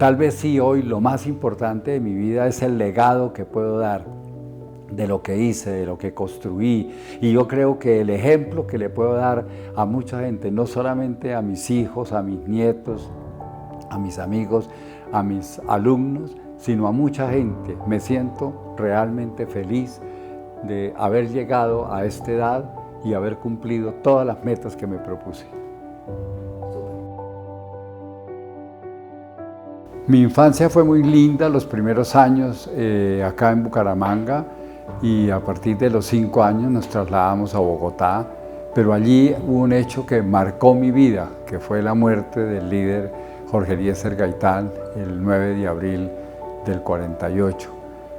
Tal vez sí, hoy lo más importante de mi vida es el legado que puedo dar de lo que hice, de lo que construí. Y yo creo que el ejemplo que le puedo dar a mucha gente, no solamente a mis hijos, a mis nietos, a mis amigos, a mis alumnos, sino a mucha gente. Me siento realmente feliz de haber llegado a esta edad y haber cumplido todas las metas que me propuse. Mi infancia fue muy linda, los primeros años acá en Bucaramanga, y a partir de los 5 años nos trasladamos a Bogotá, pero allí hubo un hecho que marcó mi vida, que fue la muerte del líder Jorge Eliezer Gaitán el 9 de abril del 48.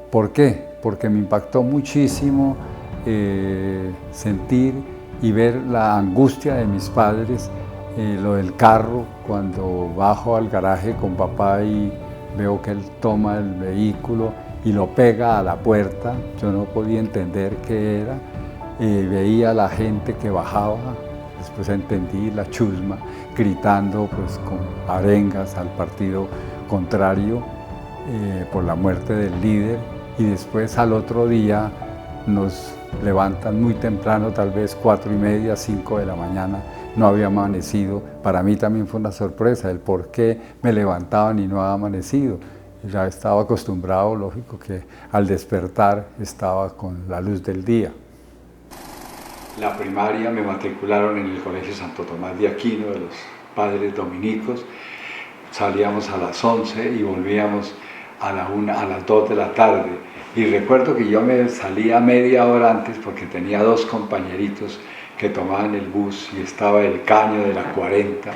¿Por qué? Porque me impactó muchísimo sentir y ver la angustia de mis padres, lo del carro, cuando bajo al garaje con papá y veo que él toma el vehículo y lo pega a la puerta. Yo no podía entender qué era, veía a la gente que bajaba, después entendí la chusma, gritando pues con arengas al partido contrario por la muerte del líder, y después al otro día nos levantan muy temprano, tal vez 4:30, 5 de la mañana, no había amanecido. Para mí también fue una sorpresa el por qué me levantaban y no había amanecido. Ya estaba acostumbrado, lógico, que al despertar estaba con la luz del día. La primaria me matricularon en el Colegio Santo Tomás de Aquino, de los Padres Dominicos. Salíamos a las 11 y volvíamos a las 2 de la tarde. Y recuerdo que yo me salía media hora antes porque tenía 2 compañeritos que tomaban el bus, y estaba el caño de la 40,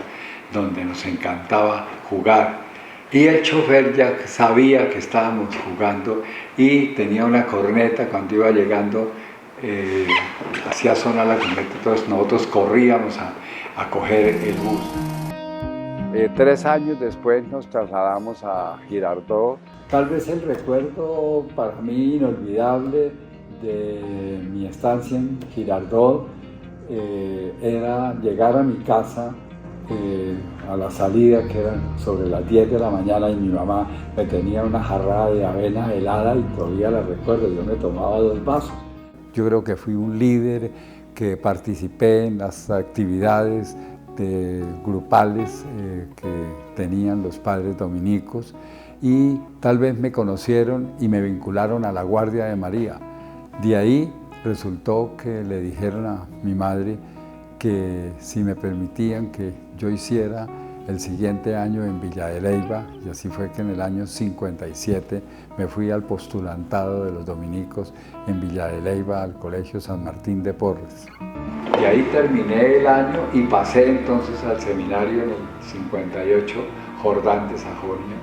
donde nos encantaba jugar. Y el chofer ya sabía que estábamos jugando y tenía una corneta cuando iba llegando, hacía sonar la corneta, entonces nosotros corríamos a coger el bus. 3 años después nos trasladamos a Girardot. Tal vez el recuerdo para mí inolvidable de mi estancia en Girardot era llegar a mi casa a la salida, que eran sobre las 10 de la mañana, y mi mamá me tenía una jarrada de avena helada y todavía la recuerdo, yo me tomaba 2 vasos. Yo creo que fui un líder, que participé en las actividades grupales que tenían los padres dominicos, y tal vez me conocieron y me vincularon a la Guardia de María. De ahí resultó que le dijeron a mi madre que si me permitían que yo hiciera el siguiente año en Villa de Leyva, y así fue que en el año 57 me fui al postulantado de los dominicos en Villa de Leyva, al Colegio San Martín de Porres. Y ahí terminé el año y pasé entonces al seminario en el 58, Jordán de Sajonia,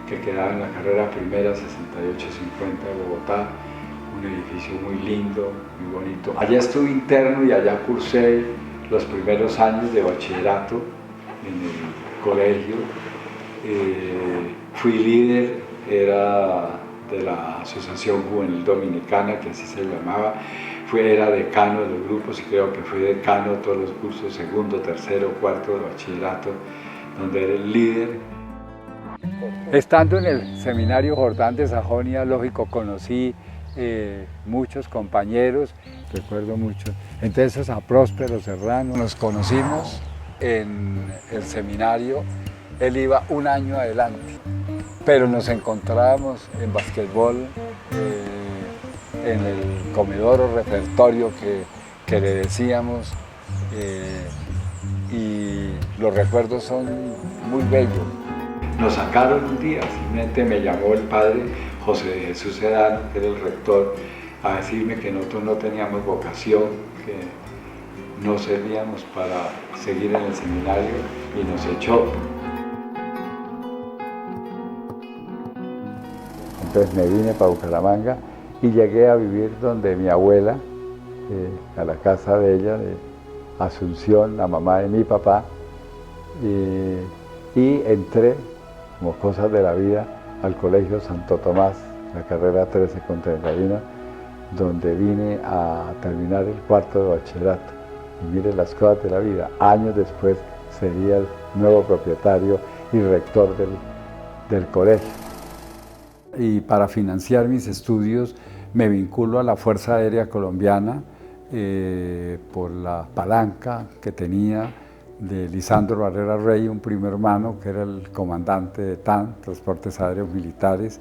que quedaba en la carrera primera 6850 de Bogotá, un edificio muy lindo, muy bonito. Allá estuve interno y allá cursé los primeros años de bachillerato en el colegio. Fui líder, era de la Asociación Juvenil Dominicana, que así se llamaba. Era decano de los grupos y creo que fui decano de todos los cursos, segundo, tercero, cuarto de bachillerato, donde era el líder. Estando en el seminario Jordán de Sajonia, lógico, conocí muchos compañeros, recuerdo mucho, entre esos a Próspero Serrano. Nos conocimos en el seminario, él iba un año adelante, pero nos encontrábamos en basquetbol, en el comedor o repertorio que le decíamos, y los recuerdos son muy bellos. Nos sacaron un día, simplemente me llamó el padre José de Jesús Sedano, que era el rector, a decirme que nosotros no teníamos vocación, que no servíamos para seguir en el seminario, y nos echó. Entonces me vine para Bucaramanga y llegué a vivir donde mi abuela, a la casa de ella, de Asunción, la mamá de mi papá, y entré, como cosas de la vida, al Colegio Santo Tomás, la carrera 13/31, donde vine a terminar el cuarto de bachillerato. Y mire las cosas de la vida, años después sería el nuevo propietario y rector del colegio. Y para financiar mis estudios me vinculo a la Fuerza Aérea Colombiana por la palanca que tenía de Lisandro Barrera Rey, un primo hermano que era el comandante de TAN, Transportes Aéreos Militares,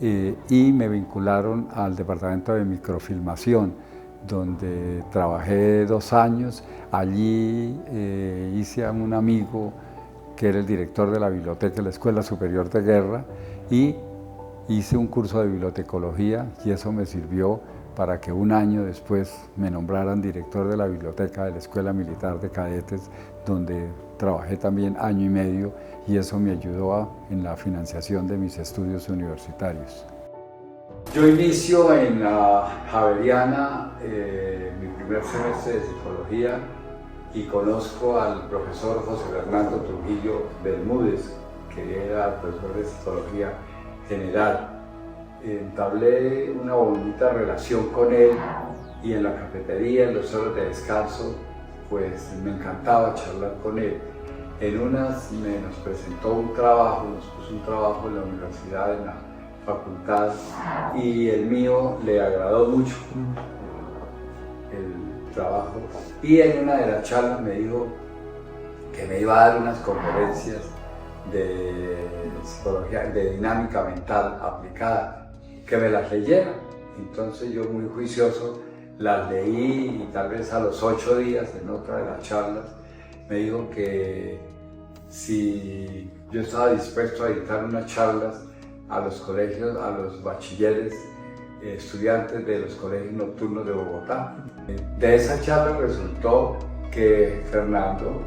y me vincularon al departamento de microfilmación, donde trabajé 2 años. Allí hice a un amigo que era el director de la biblioteca de la Escuela Superior de Guerra, y hice un curso de bibliotecología, y eso me sirvió para que 1 año después me nombraran director de la biblioteca de la Escuela Militar de Cadetes, donde trabajé también 1 año y medio, y eso me ayudó en la financiación de mis estudios universitarios. Yo inicio en la Javeriana mi primer semestre de psicología y conozco al profesor José Fernando Trujillo Bermúdez, que era profesor de psicología general. Entablé una bonita relación con él, y en la cafetería, en los horas de descanso, pues me encantaba charlar con él. En unas nos presentó un trabajo, nos puso un trabajo en la universidad, en la facultad, y el mío le agradó mucho el trabajo, y en una de las charlas me dijo que me iba a dar unas conferencias de psicología, de dinámica mental aplicada, que me las leyera. Entonces yo, muy juicioso, las leí, y tal vez a los 8 días, en otra de las charlas, me dijo que si yo estaba dispuesto a dictar unas charlas a los colegios, a los bachilleres, estudiantes de los colegios nocturnos de Bogotá. De esa charla resultó que Fernando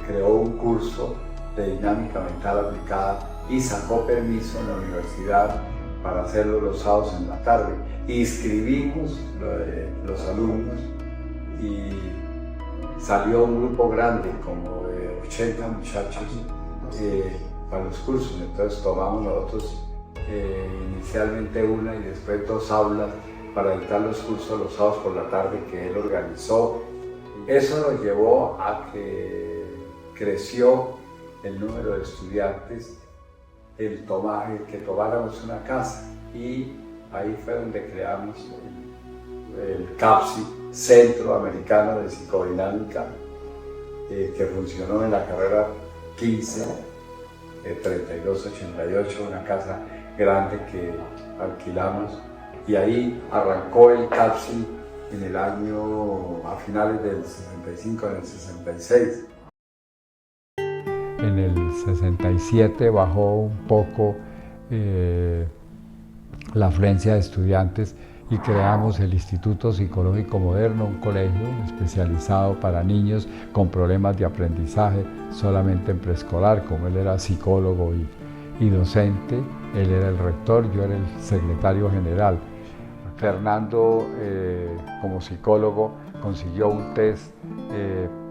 creó un curso de dinámica mental aplicada y sacó permiso en la universidad para hacerlo los sábados en la tarde. Inscribimos los alumnos y salió un grupo grande, como de 80 muchachos, para los cursos. Entonces tomamos nosotros inicialmente una y después 2 aulas para dictar los cursos los sábados por la tarde que él organizó. Eso nos llevó a que creció el número de estudiantes, el que tomáramos una casa, y ahí fue donde creamos el CAPSI, Centro Americano de Psicodinámica, que funcionó en la carrera 15, 3288, una casa grande que alquilamos, y ahí arrancó el CAPSI en el año, a finales del 65, en el 66. En el 67 bajó un poco la afluencia de estudiantes, y creamos el Instituto Psicológico Moderno, un colegio especializado para niños con problemas de aprendizaje, solamente en preescolar. Como él era psicólogo y docente, él era el rector, yo era el secretario general. Fernando, como psicólogo, consiguió un test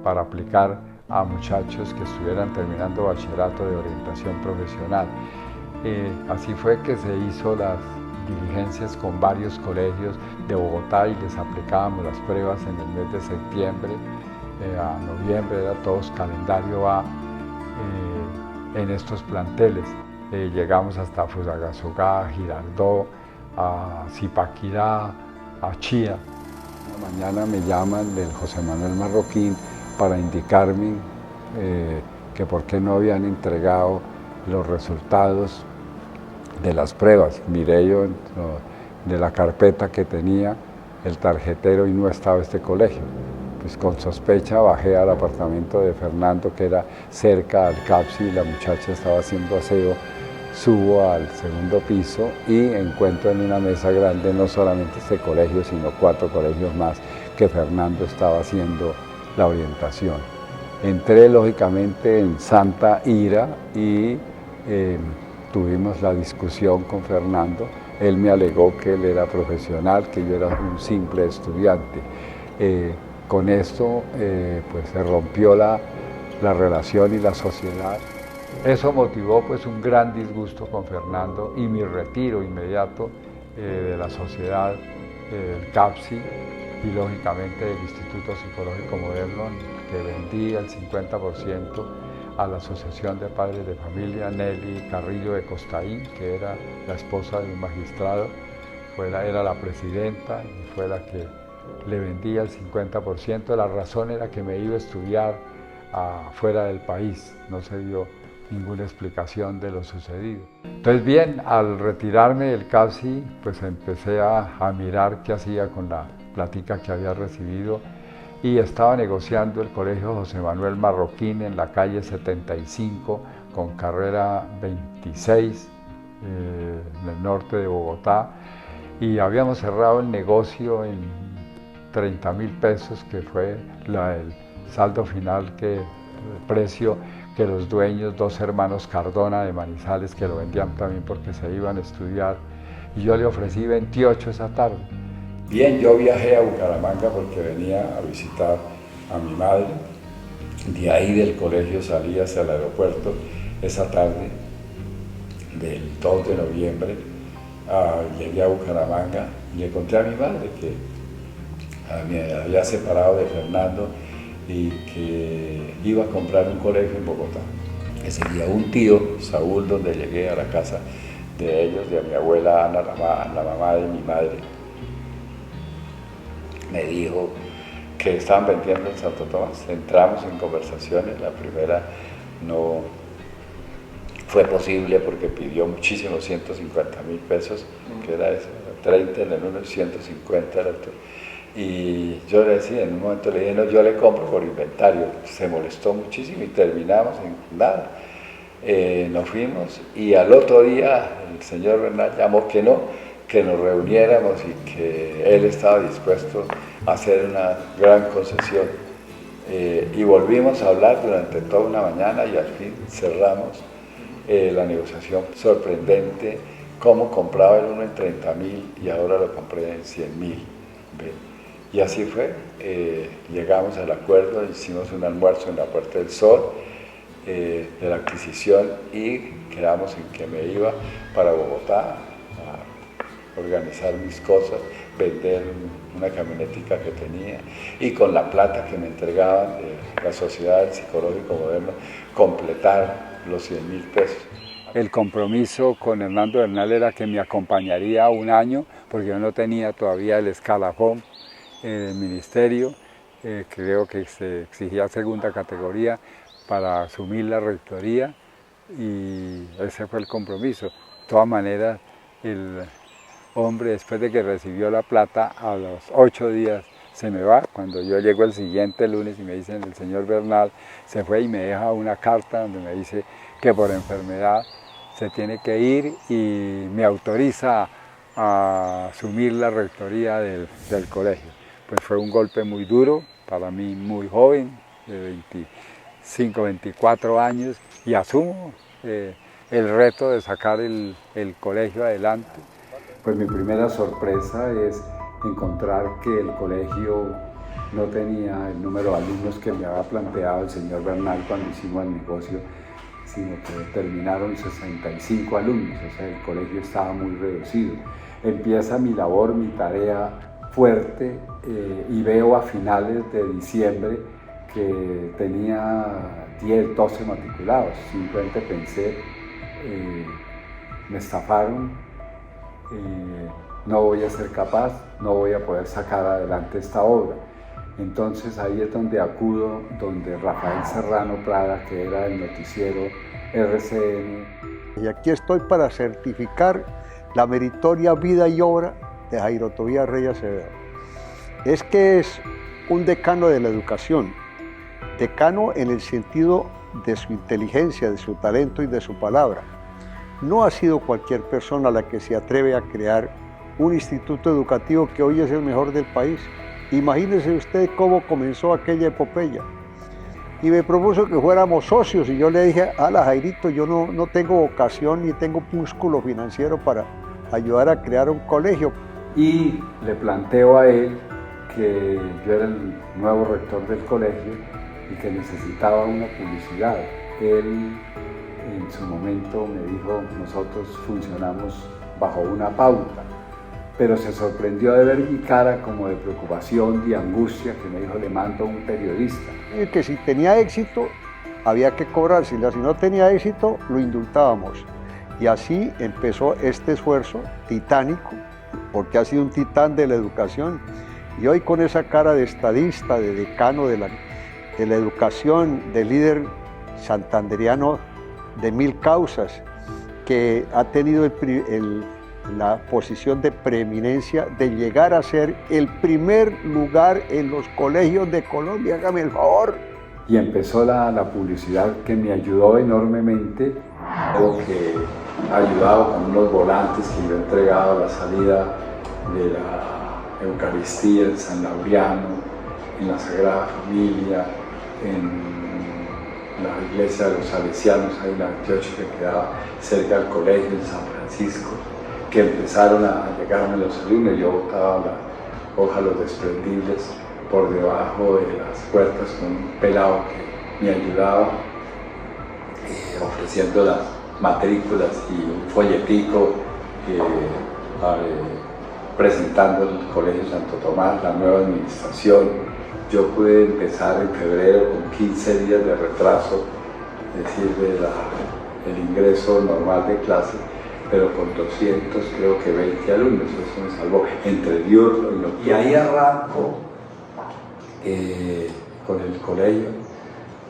para aplicar a muchachos que estuvieran terminando bachillerato de orientación profesional. Así fue que se hizo las diligencias con varios colegios de Bogotá, y les aplicábamos las pruebas en el mes de septiembre a noviembre, era todos calendario A en estos planteles. Llegamos hasta Fusagasugá, Girardot, a Zipaquirá, a Chía. Una mañana me llaman del José Manuel Marroquín para indicarme que por qué no habían entregado los resultados de las pruebas. Miré yo de la carpeta que tenía el tarjetero y no estaba este colegio. Pues con sospecha bajé al apartamento de Fernando, que era cerca al CAPSI, y la muchacha estaba haciendo aseo. Subo al 2º piso y encuentro en una mesa grande no solamente este colegio, sino 4 colegios más que Fernando estaba haciendo la orientación. Entré lógicamente en santa ira y tuvimos la discusión con Fernando. Él me alegó que él era profesional, que yo era un simple estudiante. Con esto pues se rompió la relación y la sociedad. Eso motivó pues un gran disgusto con Fernando y mi retiro inmediato de la sociedad, del CAPSI y lógicamente del Instituto Psicológico Moderno, que vendí el 50% a la Asociación de Padres de Familia Nelly Carrillo de Costaín, que era la esposa de un magistrado, era la presidenta y fue la que le vendía el 50%. La razón era que me iba a estudiar fuera del país, no se dio ninguna explicación de lo sucedido. Entonces bien, al retirarme del CAPSI, pues empecé a mirar qué hacía con la plática que había recibido y estaba negociando el Colegio José Manuel Marroquín en la calle 75 con carrera 26 en el norte de Bogotá, y habíamos cerrado el negocio en 30.000 pesos, que fue el saldo final, el precio que los dueños, dos hermanos Cardona de Manizales, que lo vendían también porque se iban a estudiar, y yo le ofrecí 28 esa tarde. Bien, yo viajé a Bucaramanga porque venía a visitar a mi madre. De ahí del colegio salí hacia el aeropuerto esa tarde del 2 de noviembre. Llegué a Bucaramanga y encontré a mi madre, que me había separado de Fernando y que iba a comprar un colegio en Bogotá. Que seguía un tío, Saúl, donde llegué a la casa de ellos, de mi abuela Ana, la mamá de mi madre. Me dijo que estaban vendiendo en Santo Tomás. Entramos en conversaciones, la primera no fue posible porque pidió muchísimo, 150.000 pesos, que era eso, 30 en el uno y 150 en el otro. Y yo le decía, en un momento le dije, no, yo le compro por inventario. Se molestó muchísimo y terminamos en nada. Nos fuimos y al otro día el señor Bernal llamó que no, que nos reuniéramos y que él estaba dispuesto a hacer una gran concesión. Y volvimos a hablar durante toda una mañana y al fin cerramos la negociación. Sorprendente cómo compraba el uno en 30.000 y ahora lo compré en 100.000. Y así fue, llegamos al acuerdo, hicimos un almuerzo en la Puerta del Sol de la adquisición y quedamos en que me iba para Bogotá a organizar mis cosas, vender una camionetica que tenía y con la plata que me entregaban de la Sociedad del Psicológico Moderno completar los 100.000 pesos. El compromiso con Hernando Bernal era que me acompañaría un año porque yo no tenía todavía el escalafón del ministerio, creo que se exigía segunda categoría para asumir la rectoría y ese fue el compromiso. De todas maneras, el hombre, después de que recibió la plata, a los 8 días se me va. Cuando yo llego el siguiente lunes y me dicen el señor Bernal se fue y me deja una carta donde me dice que por enfermedad se tiene que ir y me autoriza a asumir la rectoría del colegio. Pues fue un golpe muy duro, para mí muy joven, de 25, 24 años, y asumo el reto de sacar el colegio adelante. Pues mi primera sorpresa es encontrar que el colegio no tenía el número de alumnos que me había planteado el señor Bernal cuando hicimos el negocio, sino que terminaron 65 alumnos, o sea, el colegio estaba muy reducido. Empieza mi labor, mi tarea fuerte, y veo a finales de diciembre que tenía 10, 12 matriculados. Simplemente pensé, me estafaron, no voy a ser capaz, no voy a poder sacar adelante esta obra. Entonces ahí es donde acudo, donde Rafael Serrano Prada, que era el noticiero RCN. Y aquí estoy para certificar la meritoria vida y obra de Jairo Tobías Reyes Acevedo. Es que es un decano de la educación, decano en el sentido de su inteligencia, de su talento y de su palabra. No ha sido cualquier persona la que se atreve a crear un instituto educativo que hoy es el mejor del país. Imagínese usted cómo comenzó aquella epopeya. Y me propuso que fuéramos socios y yo le dije, ala Jairito, yo no tengo vocación ni tengo músculo financiero para ayudar a crear un colegio. Y le planteo a él que yo era el nuevo rector del colegio y que necesitaba una publicidad. Él en su momento me dijo, nosotros funcionamos bajo una pauta, pero se sorprendió de ver mi cara como de preocupación, de angustia, que me dijo, le mando a un periodista. Y que si tenía éxito, había que cobrársela, si no tenía éxito, lo indultábamos. Y así empezó este esfuerzo titánico, porque ha sido un titán de la educación. Y hoy con esa cara de estadista, de decano de la educación, de líder santandereano de 1000 causas, que ha tenido la posición de preeminencia de llegar a ser el primer lugar en los colegios de Colombia, hágame el favor. Y empezó la publicidad que me ayudó enormemente, creo que ha ayudado con unos volantes que yo he entregado a la salida de la Eucaristía en San Laureano, en la Sagrada Familia, en la iglesia de los Salesianos, ahí en la 28 que quedaba cerca del colegio en San Francisco, que empezaron a llegarme los alumnos. Yo botaba la hoja, los desprendibles, por debajo de las puertas con un pelado que me ayudaba, ofreciendo las matrículas y un folletico presentando el Colegio Santo Tomás, la nueva administración. Yo pude empezar en febrero con 15 días de retraso, es decir, el ingreso normal de clase, pero con 200, creo que 20 alumnos, eso me salvó, entre diurno y nocturno. Y ahí arranco con el colegio,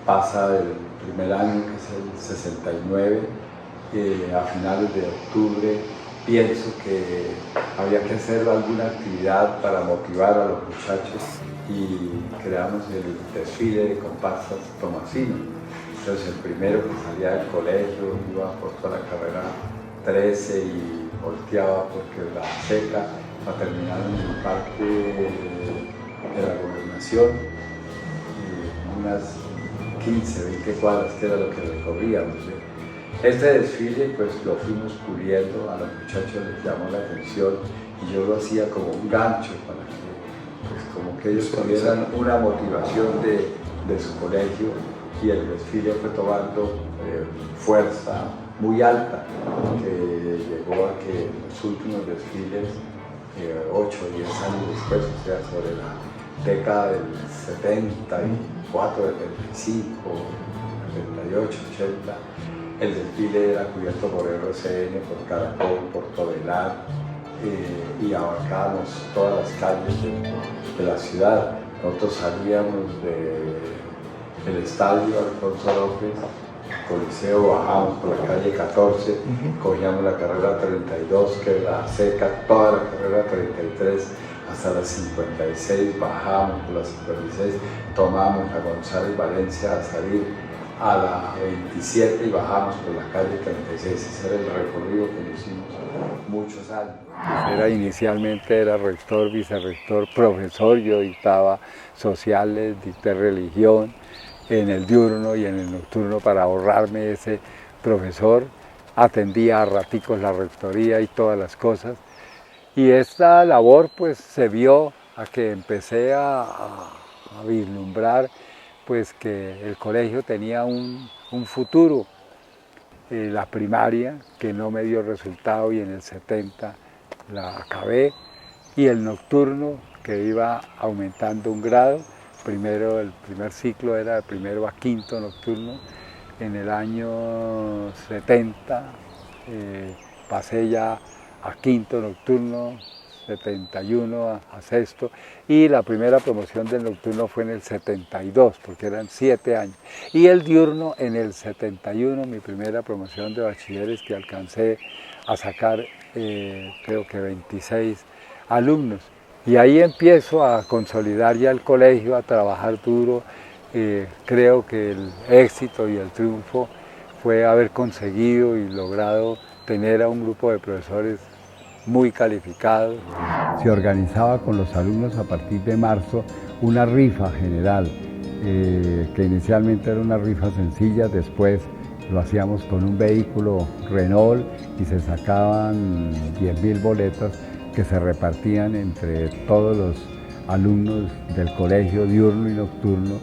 pasa el primer año, que es el 69, a finales de octubre, pienso que había que hacer alguna actividad para motivar a los muchachos y creamos el desfile de comparsas tomasino. Entonces el primero que salía del colegio iba por toda la carrera 13 y volteaba porque la seca para terminar en el parque de la Gobernación, unas 15, 20 cuadras, que era lo que recorríamos. Este desfile pues lo fuimos puliendo, a los muchachos les llamó la atención y yo lo hacía como un gancho para que, pues, como que ellos tuvieran una motivación de su colegio, y el desfile fue tomando fuerza muy alta, que llegó a que los últimos desfiles, 8 o 10 años después, o sea, sobre la década del 74, del 75, 78, 80, el desfile era cubierto por RCN, por Caracol, por Todelar, y abarcábamos todas las calles de la ciudad. Nosotros salíamos del estadio Alfonso López, Coliseo, bajábamos por la calle 14, cogíamos la carrera 32, que era la seca, toda la carrera 33, hasta las 56, bajábamos por las 56, tomábamos a González Valencia a salir a la 27 y bajamos por la calle 36. Ese era el recorrido que hicimos muchos años. Inicialmente era rector, vicerrector, profesor, yo dictaba sociales, dicté religión en el diurno y en el nocturno para ahorrarme ese profesor. Atendía a raticos la rectoría y todas las cosas. Y esta labor pues se vio a que empecé a vislumbrar pues que el colegio tenía un futuro. La primaria, que no me dio resultado, y en el 70 la acabé, y el nocturno, que iba aumentando un grado. Primero, el primer ciclo era de primero a quinto nocturno. En el año 70 pasé ya a quinto nocturno, 71 a sexto, y la primera promoción del nocturno fue en el 72, porque eran 7 años. Y el diurno en el 71, mi primera promoción de bachilleres, que alcancé a sacar creo que 26 alumnos. Y ahí empiezo a consolidar ya el colegio, a trabajar duro. Creo que el éxito y el triunfo fue haber conseguido y logrado tener a un grupo de profesores muy calificados. Se organizaba con los alumnos a partir de marzo una rifa general, que inicialmente era una rifa sencilla, después lo hacíamos con un vehículo Renault y se sacaban 10.000 boletas que se repartían entre todos los alumnos del colegio diurno y nocturno,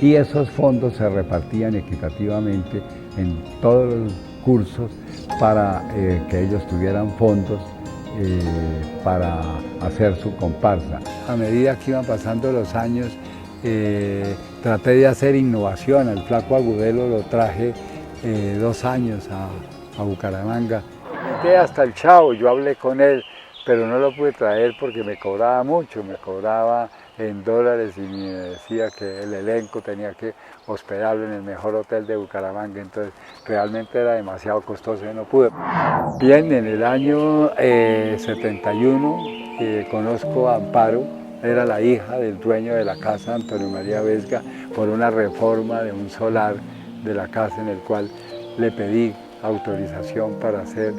y esos fondos se repartían equitativamente en todos los cursos para que ellos tuvieran fondos para hacer su comparsa. A medida que iban pasando los años, traté de hacer innovación. Al Flaco Agudelo lo traje 2 años a Bucaramanga. Llegué hasta el Chavo, yo hablé con él, pero no lo pude traer porque me cobraba mucho, me cobraba en dólares y me decía que el elenco tenía que hospedarlo en el mejor hotel de Bucaramanga, entonces realmente era demasiado costoso y no pude. Bien, en el año 71 conozco a Amparo, era la hija del dueño de la casa, Antonio María Vesga, por una reforma de un solar de la casa en el cual le pedí autorización para hacer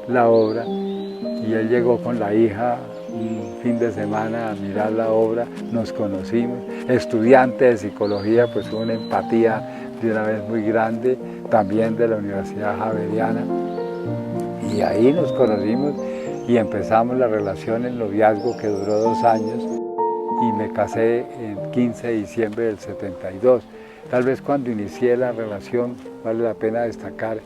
la obra y él llegó con la hija un fin de semana a mirar la obra, nos conocimos, estudiante de psicología, pues hubo una empatía de una vez muy grande, también de la Universidad Javeriana, y ahí nos conocimos y empezamos la relación, el noviazgo que duró 2 años y me casé el 15 de diciembre del 72. Tal vez cuando inicié la relación vale la pena destacar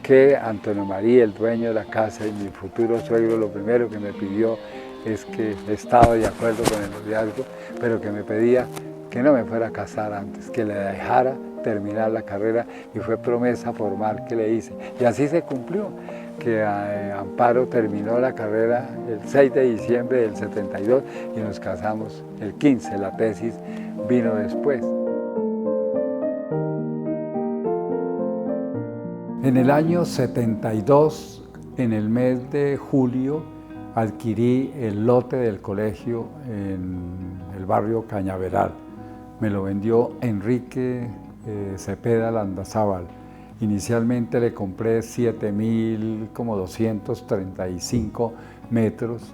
que Antonio María, el dueño de la casa y mi futuro suegro, lo primero que me pidió es que estaba de acuerdo con el noviazgo, pero que me pedía que no me fuera a casar antes, que le dejara terminar la carrera, y fue promesa formal que le hice. Y así se cumplió, que Amparo terminó la carrera el 6 de diciembre del 72 y nos casamos el 15, la tesis vino después. En el año 72, en el mes de julio, adquirí el lote del colegio en el barrio Cañaveral. Me lo vendió Enrique Cepeda Landazábal. Inicialmente le compré 7.235 metros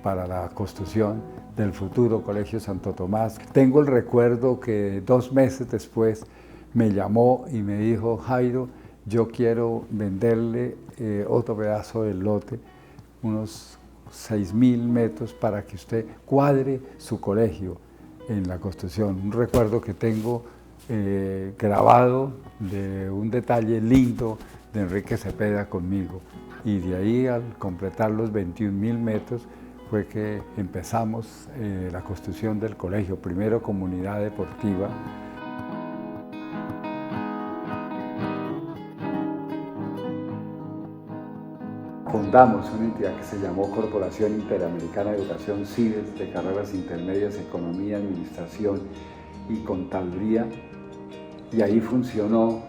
para la construcción del futuro Colegio Santo Tomás. Tengo el recuerdo que 2 meses después me llamó y me dijo: Jairo, yo quiero venderle otro pedazo del lote, unos 6.000 metros para que usted cuadre su colegio en la construcción. Un recuerdo que tengo grabado de un detalle lindo de Enrique Cepeda conmigo. Y de ahí, al completar los 21.000 metros, fue que empezamos la construcción del colegio, primero comunidad deportiva. Fundamos una entidad que se llamó Corporación Interamericana de Educación, CIDES, de carreras intermedias, Economía, Administración y Contaduría, y ahí funcionó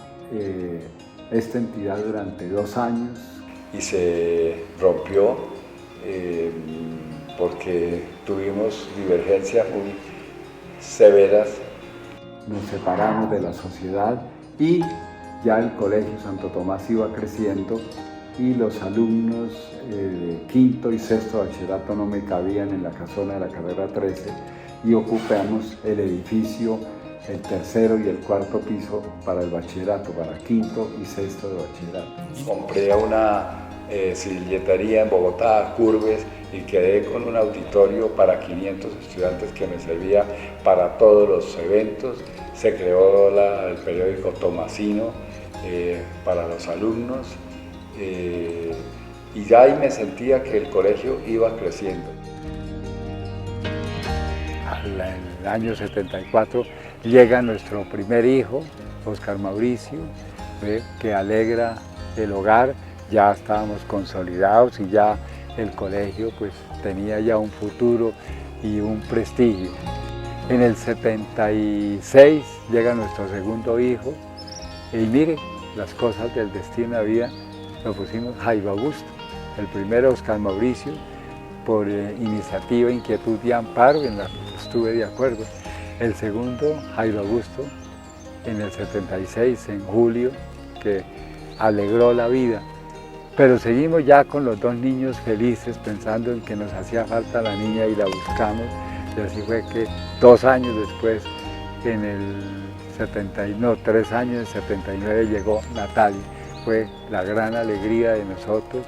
esta entidad durante 2 años y se rompió porque tuvimos divergencias muy severas, nos separamos de la sociedad y ya el Colegio Santo Tomás iba creciendo y los alumnos de 5º y 6º bachillerato no me cabían en la casona de la carrera 13 y ocupamos el edificio, el 3º y el 4º piso para el bachillerato, para 5º y 6º de bachillerato. Compré una silletería en Bogotá, Curbes, y quedé con un auditorio para 500 estudiantes que me servía para todos los eventos. Se creó el periódico Tomasino para los alumnos. Y ya ahí me sentía que el colegio iba creciendo. En el año 74 llega nuestro primer hijo, Oscar Mauricio, que alegra el hogar. Ya estábamos consolidados y ya el colegio pues tenía ya un futuro y un prestigio. En el 76 llega nuestro segundo hijo y mire, las cosas del destino de la vida, lo pusimos Jairo Augusto. El primero, Oscar Mauricio, por iniciativa, inquietud y amparo, en la que estuve de acuerdo. El segundo, Jairo Augusto, en el 76, en julio, que alegró la vida. Pero seguimos ya con los 2 niños felices, pensando en que nos hacía falta la niña y la buscamos. Y así fue que 2 años después, en el 3 años, en 79 llegó Natalia. Fue la gran alegría de nosotros,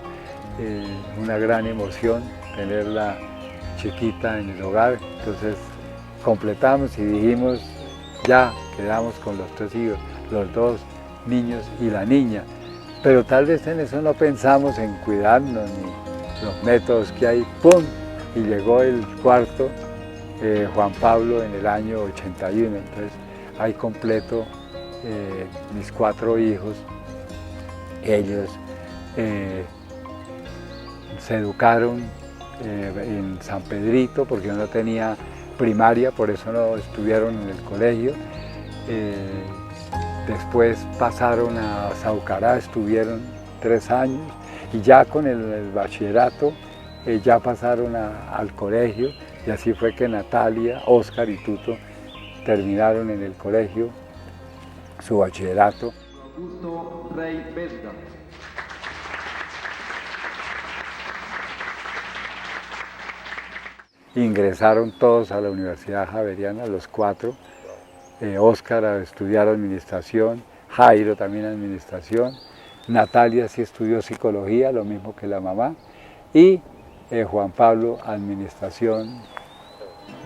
una gran emoción tenerla chiquita en el hogar. Entonces completamos y dijimos, ya quedamos con los 3 hijos, los 2 niños y la niña. Pero tal vez en eso no pensamos en cuidarnos ni los métodos que hay. ¡Pum! Y llegó el 4º Juan Pablo en el año 81, entonces ahí completo mis 4 hijos. Ellos se educaron en San Pedrito porque no tenía primaria, por eso no estuvieron en el colegio. Después pasaron a Saucará, estuvieron 3 años y ya con el bachillerato ya pasaron al colegio, y así fue que Natalia, Óscar y Tuto terminaron en el colegio su bachillerato. Augusto Rey Vesga. Ingresaron todos a la Universidad Javeriana, los 4. Óscar a estudiar administración, Jairo también administración, Natalia sí estudió psicología, lo mismo que la mamá, y Juan Pablo administración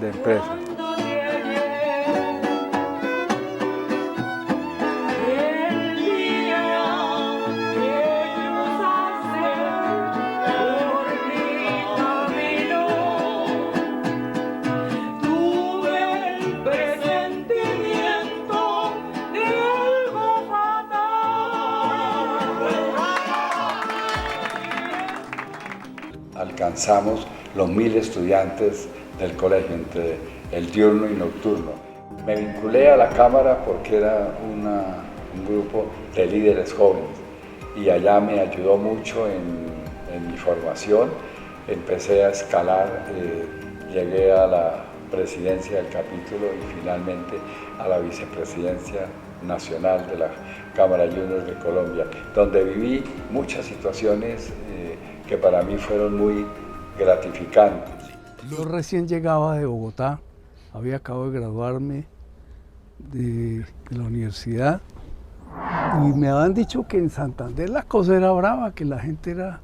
de empresas. Alcanzamos los 1000 estudiantes del colegio, entre el diurno y nocturno. Me vinculé a la Cámara porque era un grupo de líderes jóvenes y allá me ayudó mucho en mi formación. Empecé a escalar, llegué a la presidencia del capítulo y finalmente a la vicepresidencia nacional de la Cámara Junior de Colombia, donde viví muchas situaciones que para mí fueron muy gratificantes. Yo recién llegaba de Bogotá, había acabado de graduarme de la universidad y me habían dicho que en Santander la cosa era brava, que la gente era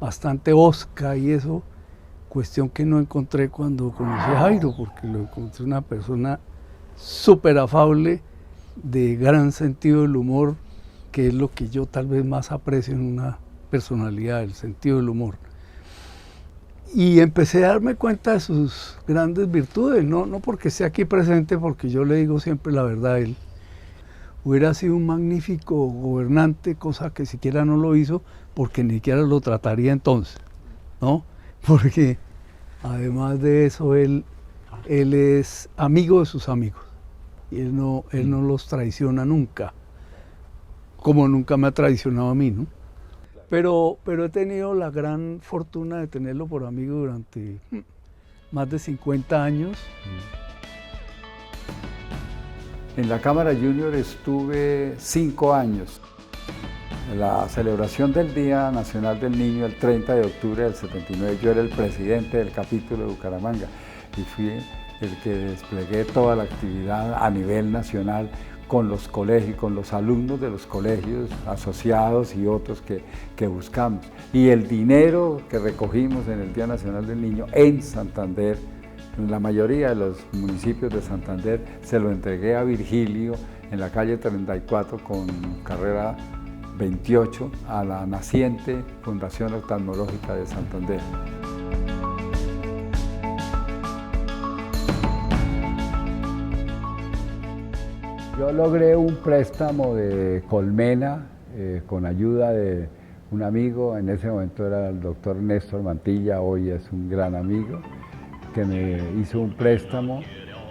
bastante hosca y eso, cuestión que no encontré cuando conocí a Jairo, porque lo encontré una persona súper afable, de gran sentido del humor, que es lo que yo tal vez más aprecio en una personalidad, el sentido del humor. Y empecé a darme cuenta de sus grandes virtudes, no porque esté aquí presente, porque yo le digo siempre la verdad a él. Hubiera sido un magnífico gobernante, cosa que siquiera no lo hizo, porque ni siquiera lo trataría entonces, ¿no? Porque además de eso, él es amigo de sus amigos, y él no los traiciona nunca, como nunca me ha traicionado a mí, ¿no? Pero he tenido la gran fortuna de tenerlo por amigo durante más de 50 años. En la Cámara Junior estuve 5 años. En la celebración del Día Nacional del Niño, el 30 de octubre del 79, yo era el presidente del capítulo de Bucaramanga y fui el que desplegué toda la actividad a nivel nacional con los colegios, con los alumnos de los colegios asociados y otros que buscamos. Y el dinero que recogimos en el Día Nacional del Niño en Santander, en la mayoría de los municipios de Santander, se lo entregué a Virgilio en la calle 34 con carrera 28 a la naciente Fundación Oftalmológica de Santander. Yo logré un préstamo de Colmena con ayuda de un amigo, en ese momento era el doctor Néstor Mantilla, hoy es un gran amigo, que me hizo un préstamo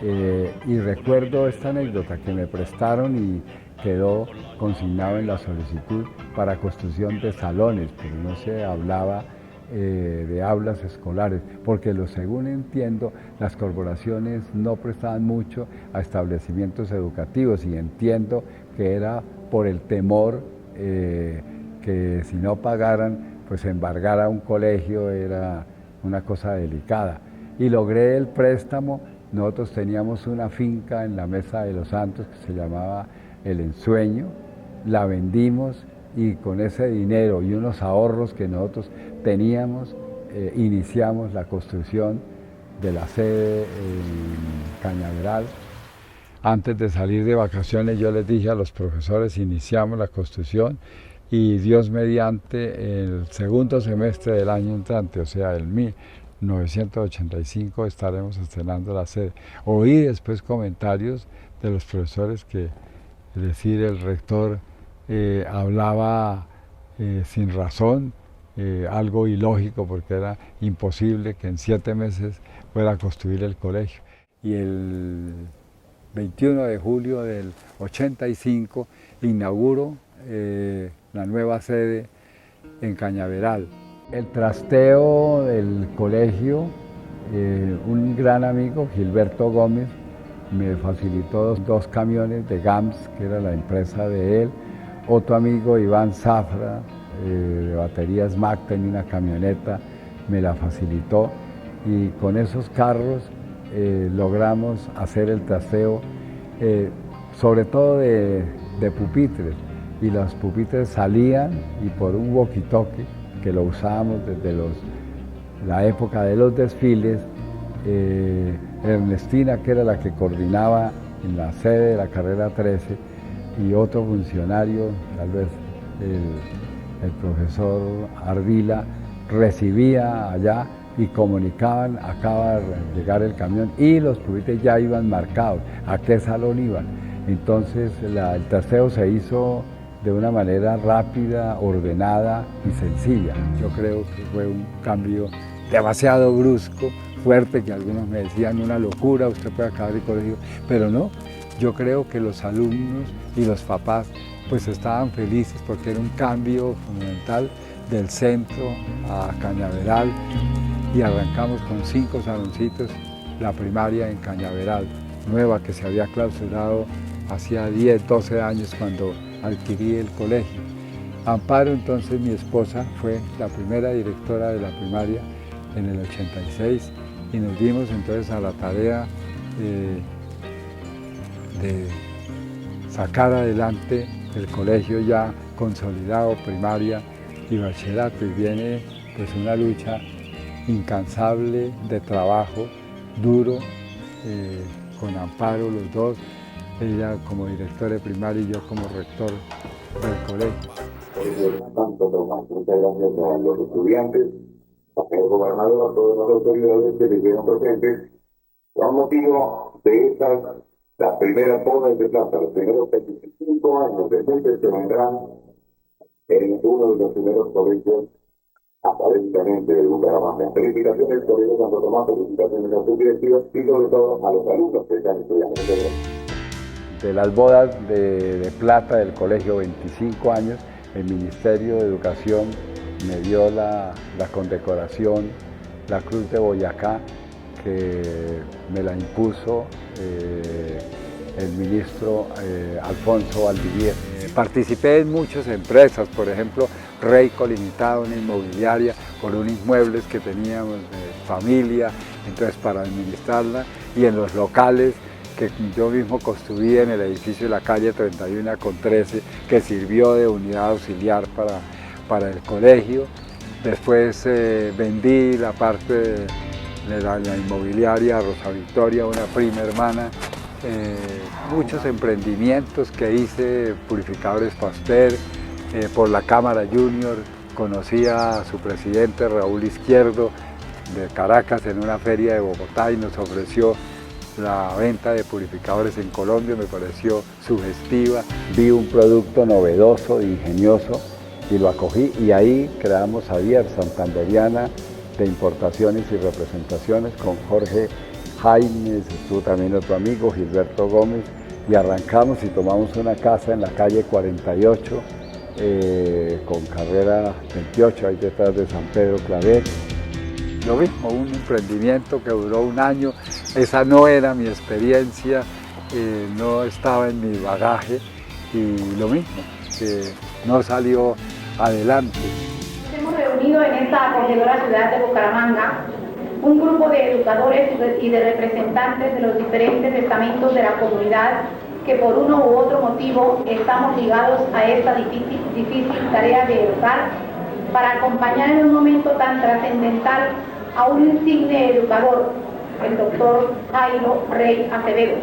y recuerdo esta anécdota que me prestaron y quedó consignado en la solicitud para construcción de salones, pero no se hablaba de aulas escolares, porque según entiendo, las corporaciones no prestaban mucho a establecimientos educativos y entiendo que era por el temor que si no pagaran, pues embargar a un colegio era una cosa delicada. Y logré el préstamo. Nosotros teníamos una finca en la Mesa de los Santos que se llamaba El Ensueño, la vendimos y con ese dinero y unos ahorros que nosotros teníamos, iniciamos la construcción de la sede en Cañaveral. Antes de salir de vacaciones yo les dije a los profesores, iniciamos la construcción y Dios mediante el segundo semestre del año entrante, o sea, 1985 estaremos estrenando la sede. Oí después comentarios de los profesores que, es decir, el rector hablaba sin razón, algo ilógico, porque era imposible que en 7 meses fuera a construir el colegio. Y el 21 de julio del 85 inauguro la nueva sede en Cañaveral. El trasteo del colegio, un gran amigo, Gilberto Gómez, me facilitó 2 camiones de GAMS, que era la empresa de él. Otro amigo, Iván Zafra, de baterías Mac, tenía una camioneta, me la facilitó. Y con esos carros logramos hacer el trasteo, sobre todo de pupitres. Y los pupitres salían y por un walkie-talkie, que lo usábamos desde la época de los desfiles, Ernestina, que era la que coordinaba en la sede de la carrera 13, y otro funcionario, tal vez el profesor Ardila, recibía allá y comunicaban: acaba de llegar el camión, y los pupitres ya iban marcados, a qué salón iban. Entonces el trasteo se hizo de una manera rápida, ordenada y sencilla. Yo creo que fue un cambio demasiado brusco, fuerte, que algunos me decían una locura, usted puede acabar el colegio, pero no. Yo creo que los alumnos y los papás pues estaban felices, porque era un cambio fundamental del centro a Cañaveral, y arrancamos con 5 saloncitos, la primaria en Cañaveral, nueva, que se había clausurado hacía 10, 12 años cuando adquirí el colegio. Amparo, entonces mi esposa, fue la primera directora de la primaria en el 86, y nos dimos entonces a la tarea de sacar adelante el colegio ya consolidado, primaria y bachillerato, y viene pues una lucha incansable de trabajo duro, con Amparo, los dos, ella como directora de primaria y yo como rector del colegio. Muchas gracias a los estudiantes, al gobernador, a todas las autoridades que estuvieron presentes. Con motivo de estas, las primeras bodas de plata, los primeros 25 años de gente se vendrán en uno de los primeros colegios aparentemente de Bucaramanga. Felicitaciones, Colegio Santo Tomás, felicitaciones a sus directivos y sobre todo a los alumnos que están estudiando. De las bodas de plata del colegio, 25 años, el Ministerio de Educación me dio la condecoración, la Cruz de Boyacá, que me la impuso el ministro Alfonso Valdivier. Participé en muchas empresas, por ejemplo, Reyco Limitada, una inmobiliaria, con unos inmuebles que teníamos de familia, entonces para administrarla, y en los locales que yo mismo construí en el edificio de la calle 31 con 13, que sirvió de unidad auxiliar para el colegio. Después vendí la parte de la inmobiliaria a Rosa Victoria, una prima hermana. Muchos emprendimientos que hice, purificadores Pasteur, por la Cámara Junior, conocí a su presidente Raúl Izquierdo de Caracas en una feria de Bogotá, y nos ofreció la venta de purificadores en Colombia. Me pareció sugestiva, vi un producto novedoso, ingenioso, y lo acogí, y ahí creamos Avier Santanderiana de importaciones y representaciones con Jorge Jaimes, estuvo también otro amigo, Gilberto Gómez, y arrancamos y tomamos una casa en la calle 48 con carrera 28, ahí detrás de San Pedro Claver. Lo mismo, un emprendimiento que duró 1 año, esa no era mi experiencia, no estaba en mi bagaje, y lo mismo, que no salió adelante. Hemos reunido en esta acogedora ciudad de Bucaramanga un grupo de educadores y de representantes de los diferentes estamentos de la comunidad que por uno u otro motivo estamos ligados a esta difícil tarea de educar, para acompañar en un momento tan trascendental a un insigne educador, el doctor Jairo Rey Acevedo,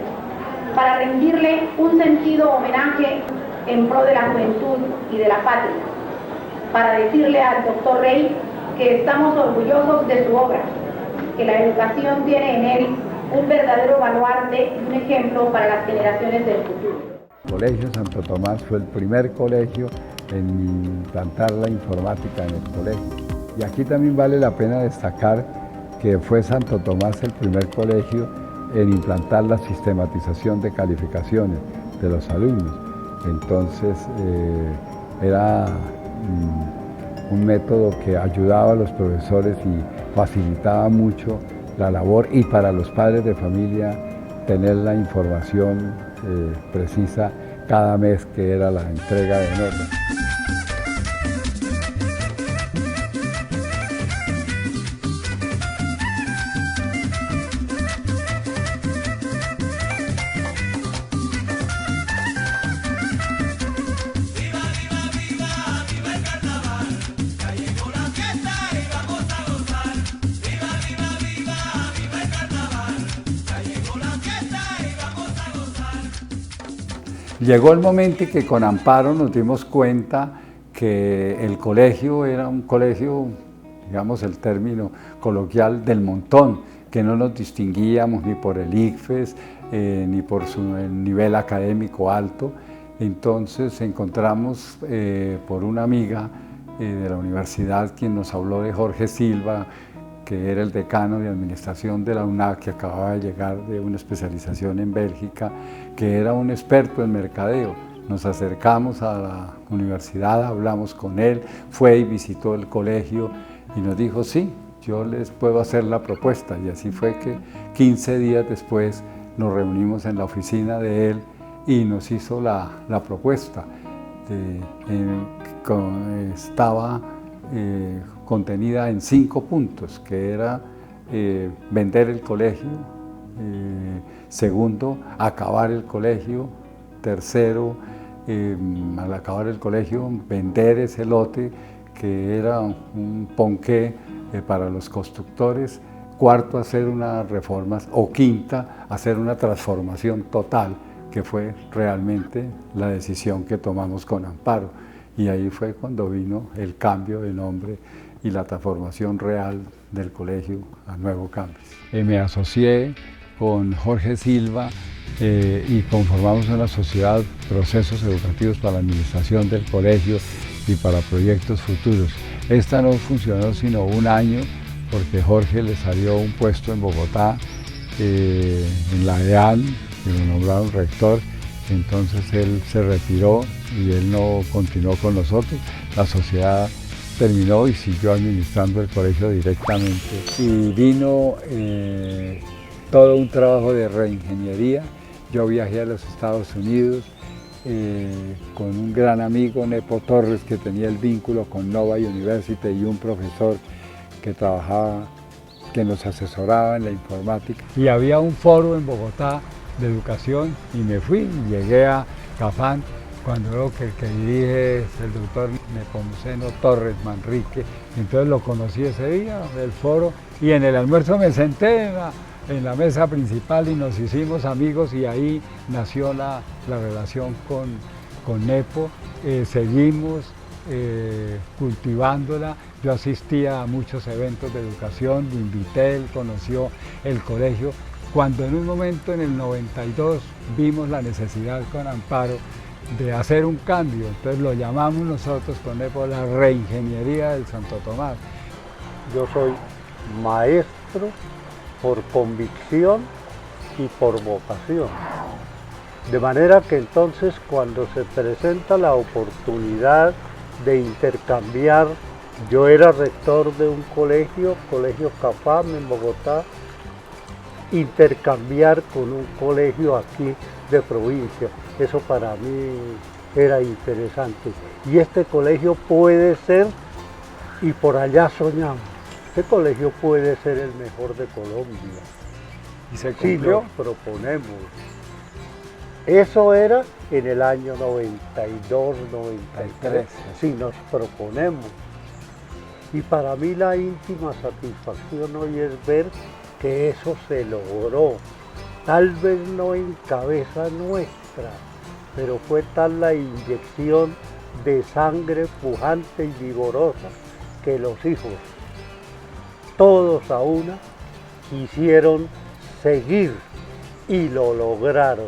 para rendirle un sentido homenaje en pro de la juventud y de la patria, para decirle al doctor Rey que estamos orgullosos de su obra, que la educación tiene en él un verdadero baluarte y un ejemplo para las generaciones del futuro. El Colegio Santo Tomás fue el primer colegio en implantar la informática en el colegio. Y aquí también vale la pena destacar que fue Santo Tomás el primer colegio en implantar la sistematización de calificaciones de los alumnos. Entonces era un método que ayudaba a los profesores y facilitaba mucho la labor, y para los padres de familia tener la información precisa cada mes que era la entrega de notas. Llegó el momento en que con Amparo nos dimos cuenta que el colegio era un colegio, digamos el término coloquial, del montón, que no nos distinguíamos ni por el ICFES, ni por su nivel académico alto. Entonces encontramos por una amiga de la universidad quien nos habló de Jorge Silva, que era el decano de administración de la UNAC, que acababa de llegar de una especialización en Bélgica, que era un experto en mercadeo. Nos acercamos a la universidad, hablamos con él, fue y visitó el colegio y nos dijo, sí, yo les puedo hacer la propuesta. Y así fue que 15 días después nos reunimos en la oficina de él y nos hizo la propuesta. Estaba contenida en 5 puntos, que era vender el colegio, segundo, acabar el colegio, tercero, al acabar el colegio, vender ese lote que era un ponqué para los constructores, cuarto, hacer unas reformas, o quinta, hacer una transformación total, que fue realmente la decisión que tomamos con Amparo. Y ahí fue cuando vino el cambio de nombre y la transformación real del colegio a Nuevo Campus. Me asocié con Jorge Silva y conformamos una sociedad, Procesos Educativos para la Administración del Colegio y para proyectos futuros. Esta no funcionó sino un año porque Jorge le salió un puesto en Bogotá, en la EAN, que lo nombraron rector. Entonces él se retiró y él no continuó con nosotros. La sociedad terminó y siguió administrando el colegio directamente. Y vino todo un trabajo de reingeniería. Yo viajé a los Estados Unidos con un gran amigo, Nepo Torres, que tenía el vínculo con Nova University, y un profesor que trabajaba, que nos asesoraba en la informática. Y había un foro en Bogotá de educación y me fui, llegué a Cafán, cuando veo que el que dirige es el doctor Nepomuceno Torres Manrique. Entonces lo conocí ese día del foro y en el almuerzo me senté en la mesa principal y nos hicimos amigos, y ahí nació la relación con Nepo. Seguimos cultivándola. Yo asistía a muchos eventos de educación, lo invité, él conoció el colegio. Cuando en un momento, en el 92, vimos la necesidad con Amparo de hacer un cambio, entonces lo llamamos nosotros con Nepo la reingeniería del Santo Tomás. Yo soy maestro por convicción y por vocación. De manera que entonces, cuando se presenta la oportunidad de intercambiar, yo era rector de un colegio CAFAM en Bogotá, intercambiar con un colegio aquí de provincia. Eso para mí era interesante. Y este colegio puede ser, y por allá soñamos, este colegio puede ser el mejor de Colombia. ¿Y se si cumplió? nos proponemos. Eso era en el año 92, 93, si nos proponemos. Y para mí la íntima satisfacción hoy es ver que eso se logró, tal vez no en cabeza nuestra, pero fue tal la inyección de sangre pujante y vigorosa que los hijos, todos a una, quisieron seguir y lo lograron.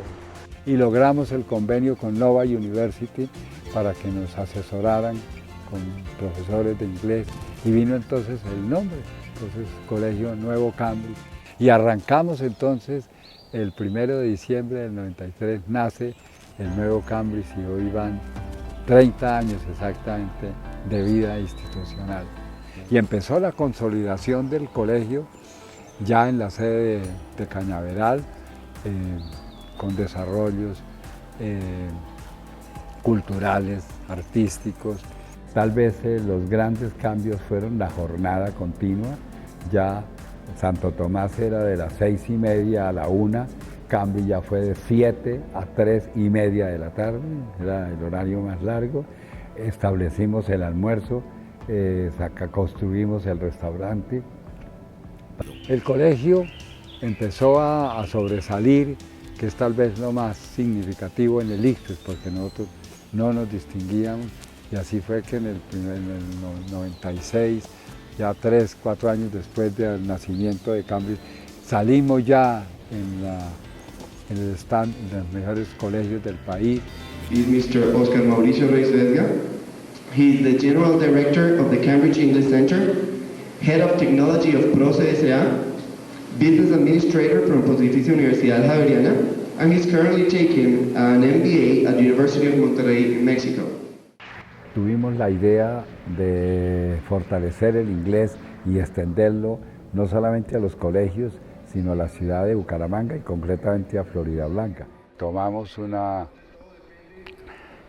Y logramos el convenio con Nova University para que nos asesoraran con profesores de inglés y vino entonces el nombre, entonces Colegio Nuevo Cambridge. Y arrancamos entonces el 1 de diciembre del 93 nace el Nuevo Cambridge y hoy van 30 años exactamente de vida institucional. Y empezó la consolidación del colegio ya en la sede de Cañaveral, con desarrollos culturales, artísticos. Tal vez los grandes cambios fueron la jornada continua. Ya Santo Tomás era de las 6:30 a la 1, Cambridge ya fue de 7 a 3:30 de la tarde, era el horario más largo. Establecimos el almuerzo, construimos el restaurante. El colegio empezó a sobresalir, que es tal vez lo más significativo en el ICFES, porque nosotros no nos distinguíamos, y así fue que en el 96, ya 3, 4 años después del nacimiento de Cambridge, salimos ya en el stand de los mejores colegios del país. Is Mr. Oscar Mauricio Reyes Vesga. He is the General Director of the Cambridge English Center, Head of Technology of PROCE S.A., Business Administrator from Pontificia Universidad Javeriana, and he's currently taking an MBA at the University of Monterrey in Mexico. Tuvimos la idea de fortalecer el inglés y extenderlo no solamente a los colegios, sino a la ciudad de Bucaramanga y concretamente a Floridablanca. Tomamos una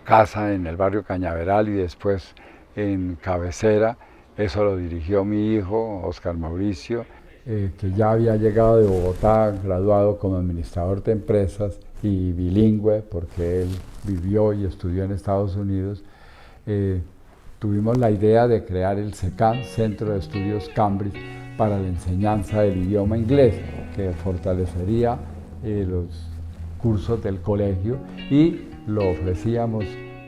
casa en el barrio Cañaveral y después en Cabecera. Eso lo dirigió mi hijo, Oscar Mauricio, que ya había llegado de Bogotá, graduado como administrador de empresas y bilingüe, porque él vivió y estudió en Estados Unidos. Tuvimos la idea de crear el CECAM, Centro de Estudios Cambridge, para la enseñanza del idioma inglés, que fortalecería los cursos del colegio y lo ofrecíamos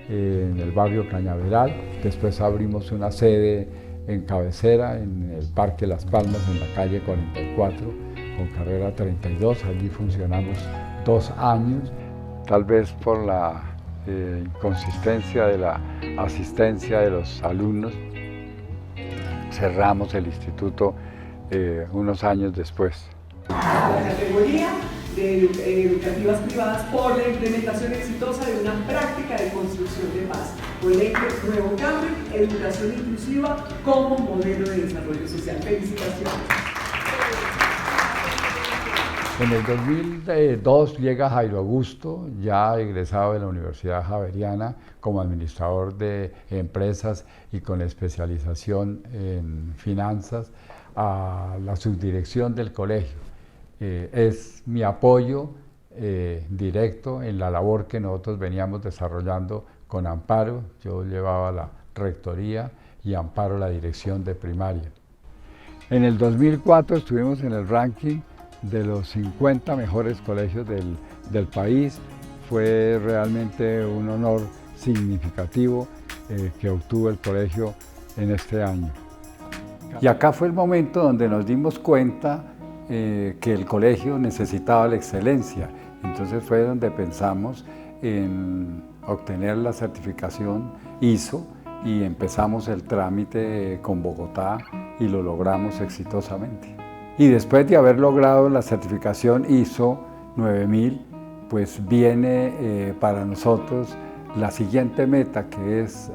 en el barrio Cañaveral. Después abrimos una sede en Cabecera, en el Parque Las Palmas, en la calle 44, con carrera 32. Allí funcionamos 2 años. Tal vez por la inconsistencia de la asistencia de los alumnos, cerramos el instituto unos años después. La categoría de educativas privadas por la implementación exitosa de una práctica de construcción de paz. Colegio Nuevo Cambridge, educación inclusiva como modelo de desarrollo social. Felicitaciones. En el 2002 llega Jairo Augusto, ya egresado de la Universidad Javeriana, como administrador de empresas y con especialización en finanzas, a la subdirección del colegio. Es mi apoyo directo en la labor que nosotros veníamos desarrollando con Amparo. Yo llevaba la rectoría y Amparo la dirección de primaria. En el 2004 estuvimos en el ranking de los 50 mejores colegios del país. Fue realmente un honor significativo que obtuvo el colegio en este año. Y acá fue el momento donde nos dimos cuenta que el colegio necesitaba la excelencia. Entonces fue donde pensamos en obtener la certificación ISO y empezamos el trámite con Bogotá y lo logramos exitosamente. Y después de haber logrado la certificación ISO 9000, pues viene para nosotros la siguiente meta, que es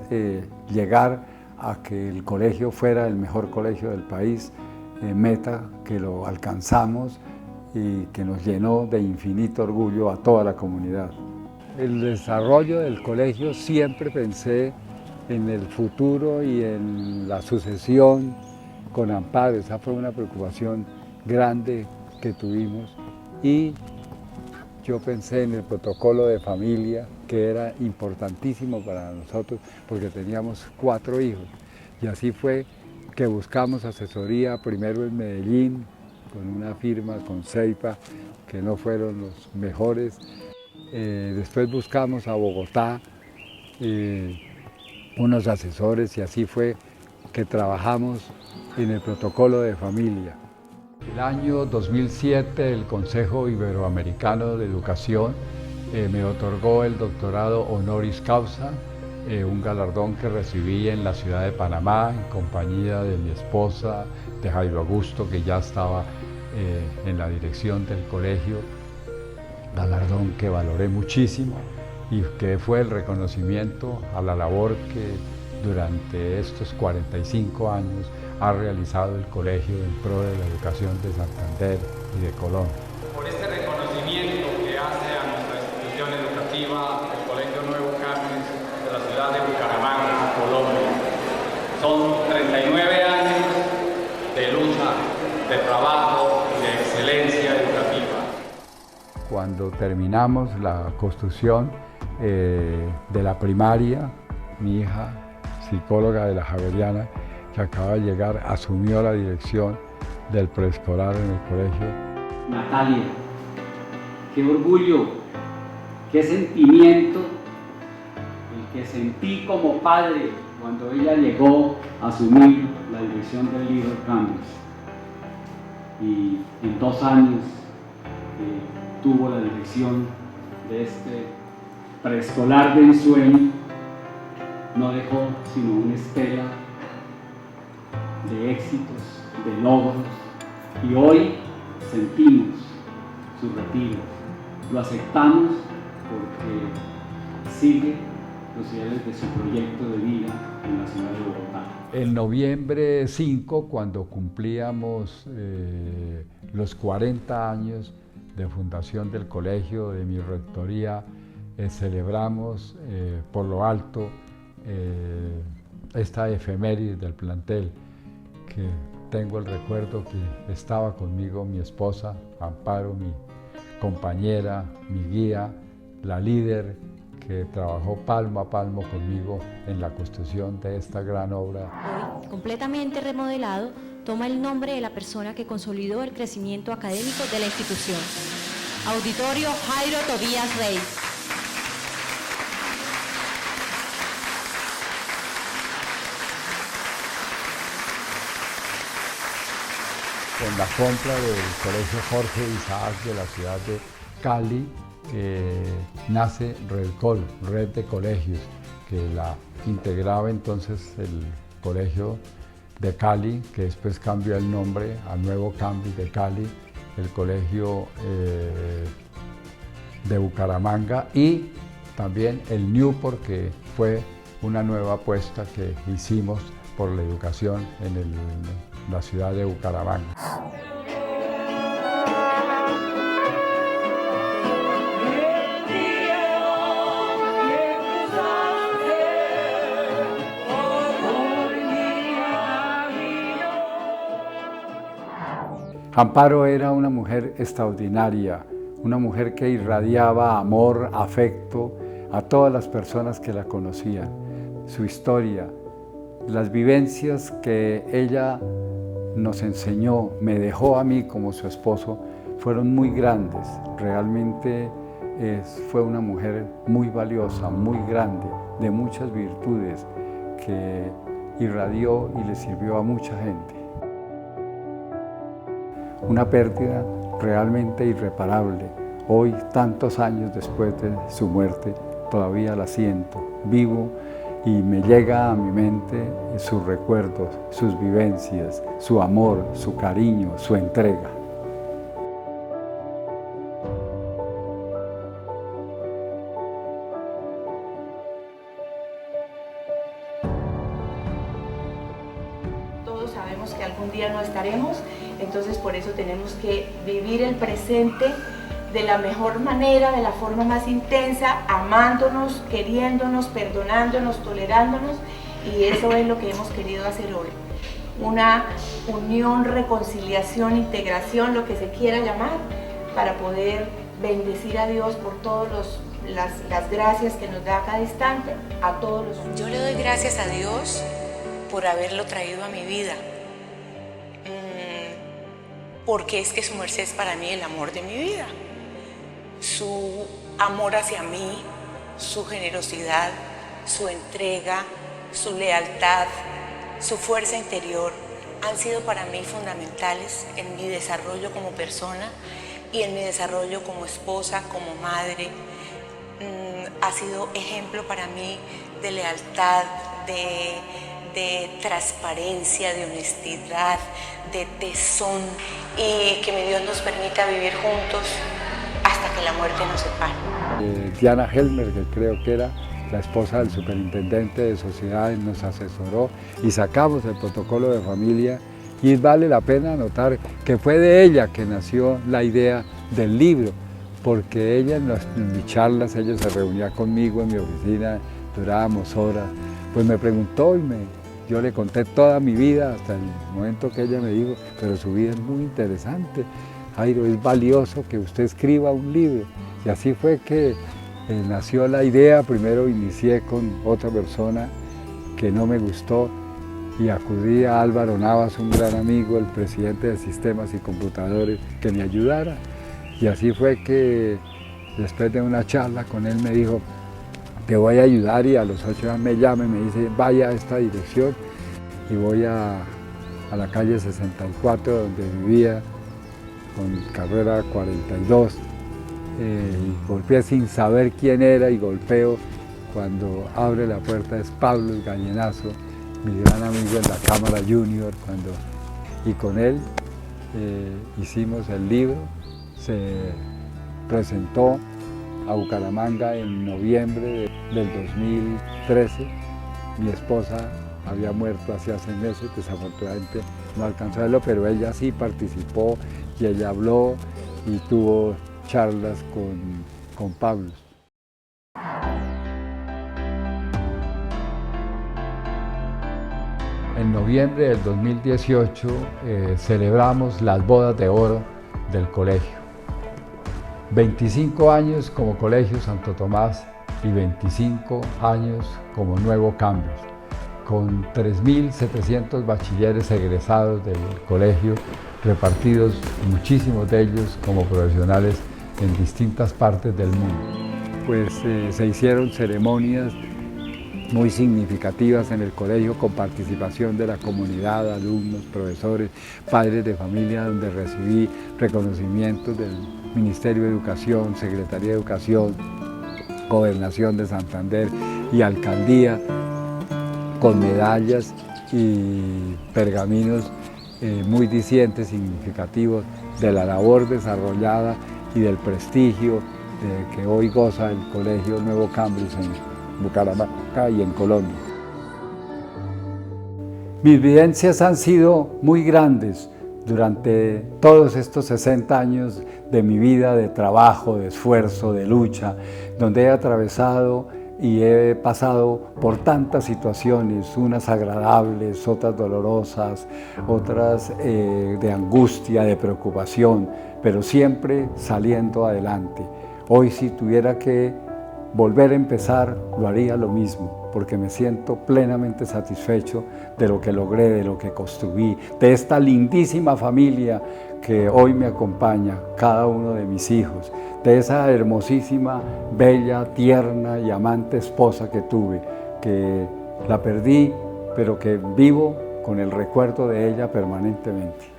llegar a que el colegio fuera el mejor colegio del país, meta que lo alcanzamos y que nos llenó de infinito orgullo a toda la comunidad. El desarrollo del colegio siempre pensé en el futuro y en la sucesión con Amparo. Esa fue una preocupación grande que tuvimos y yo pensé en el protocolo de familia, que era importantísimo para nosotros porque teníamos 4 hijos. Y así fue que buscamos asesoría primero en Medellín, con una firma, con Ceipa, que no fueron los mejores. Después buscamos a Bogotá unos asesores y así fue que trabajamos en el protocolo de familia. El año 2007 el Consejo Iberoamericano de Educación me otorgó el doctorado honoris causa, un galardón que recibí en la ciudad de Panamá en compañía de mi esposa, de Jairo Augusto, que ya estaba en la dirección del colegio, galardón que valoré muchísimo y que fue el reconocimiento a la labor que durante estos 45 años ha realizado el colegio en pro de la educación de Santander y de Colombia. Por este reconocimiento que hace a nuestra institución educativa, el Colegio Nuevo Carmen de la ciudad de Bucaramanga, Colombia. Son 39 años de lucha, de trabajo y de excelencia educativa. Cuando terminamos la construcción de la primaria, mi hija, psicóloga de la Javeriana, que acaba de llegar, asumió la dirección del preescolar en el colegio. Natalia, qué orgullo, qué sentimiento el que sentí como padre cuando ella llegó a asumir la dirección del Little Campus. Y en 2 años tuvo la dirección de este preescolar de ensueño, no dejó sino una estela de éxitos, de logros, y hoy sentimos su retiro. Lo aceptamos porque sigue los ideales de su proyecto de vida en la ciudad de Bogotá. En noviembre 5, cuando cumplíamos los 40 años de fundación del colegio, de mi rectoría, celebramos por lo alto esta efeméride del plantel, que tengo el recuerdo que estaba conmigo mi esposa, Amparo, mi compañera, mi guía, la líder que trabajó palmo a palmo conmigo en la construcción de esta gran obra. Hoy, completamente remodelado, toma el nombre de la persona que consolidó el crecimiento académico de la institución. Auditorio Jairo Tobías Rey. Con la compra del Colegio Jorge Isaac de la ciudad de Cali, nace Redcol, Red de Colegios, que la integraba entonces el Colegio de Cali, que después cambió el nombre a Nuevo Campus de Cali, el Colegio de Bucaramanga, y también el Newport, que fue una nueva apuesta que hicimos por la educación en la ciudad de Bucaramanga. Amparo era una mujer extraordinaria, una mujer que irradiaba amor, afecto a todas las personas que la conocían. Su historia, las vivencias que ella nos enseñó, me dejó a mí como su esposo, fueron muy grandes. Realmente fue una mujer muy valiosa, muy grande, de muchas virtudes, que irradió y le sirvió a mucha gente. Una pérdida realmente irreparable. Hoy, tantos años después de su muerte, todavía la siento, vivo, y me llega a mi mente sus recuerdos, sus vivencias, su amor, su cariño, su entrega. Todos sabemos que algún día no estaremos, entonces por eso tenemos que vivir el presente de la mejor manera, de la forma más intensa, amándonos, queriéndonos, perdonándonos, tolerándonos, y eso es lo que hemos querido hacer hoy. Una unión, reconciliación, integración, lo que se quiera llamar, para poder bendecir a Dios por todas las gracias que nos da a cada instante, a todos los hombres. Yo le doy gracias a Dios por haberlo traído a mi vida, porque es que su merced es para mí el amor de mi vida. Su amor hacia mí, su generosidad, su entrega, su lealtad, su fuerza interior, han sido para mí fundamentales en mi desarrollo como persona y en mi desarrollo como esposa, como madre. Ha sido ejemplo para mí de lealtad, de transparencia, de honestidad, de tesón, y que mi Dios nos permita vivir juntos hasta que la muerte nos separe. Diana Helmer, que creo que era la esposa del superintendente de sociedades, nos asesoró y sacamos el protocolo de familia, y vale la pena notar que fue de ella que nació la idea del libro, porque ella en mis charlas, ella se reunía conmigo en mi oficina, durábamos horas, pues me preguntó y yo le conté toda mi vida hasta el momento que ella me dijo, pero su vida es muy interesante, Jairo, es valioso que usted escriba un libro. Y así fue que nació la idea. Primero inicié con otra persona que no me gustó y acudí a Álvaro Navas, un gran amigo, el presidente de Sistemas y Computadores, que me ayudara. Y así fue que después de una charla con él me dijo, te voy a ayudar, y a los 8 días me llama y me dice, vaya a esta dirección, y voy a la calle 64 donde vivía, con carrera 42, y golpeé sin saber quién era, y golpeo, cuando abre la puerta es Pablo el Gallenazo, mi gran amigo en la Cámara Junior, y con él hicimos el libro, se presentó a Bucaramanga en noviembre del 2013. Mi esposa había muerto hacía 6 meses, desafortunadamente no alcanzó a verlo, pero ella sí participó y ella habló y tuvo charlas con Pablo. En noviembre del 2018 celebramos las bodas de oro del colegio. 25 años como Colegio Santo Tomás y 25 años como Nuevo Cambios, con 3.700 bachilleres egresados del colegio, repartidos muchísimos de ellos como profesionales en distintas partes del mundo. Pues se hicieron ceremonias muy significativas en el colegio con participación de la comunidad, alumnos, profesores, padres de familia, donde recibí reconocimientos del Ministerio de Educación, Secretaría de Educación, Gobernación de Santander y Alcaldía, con medallas y pergaminos muy dicientes, significativos de la labor desarrollada y del prestigio que hoy goza el Colegio Nuevo Cambrios en Bucaramanga y en Colombia. Mis vivencias han sido muy grandes durante todos estos 60 años de mi vida, de trabajo, de esfuerzo, de lucha, donde he atravesado y he pasado por tantas situaciones, unas agradables, otras dolorosas, otras de angustia, de preocupación, pero siempre saliendo adelante. Hoy, si tuviera que volver a empezar, lo haría lo mismo, porque me siento plenamente satisfecho de lo que logré, de lo que construí, de esta lindísima familia que hoy me acompaña, cada uno de mis hijos, de esa hermosísima, bella, tierna y amante esposa que tuve, que la perdí, pero que vivo con el recuerdo de ella permanentemente.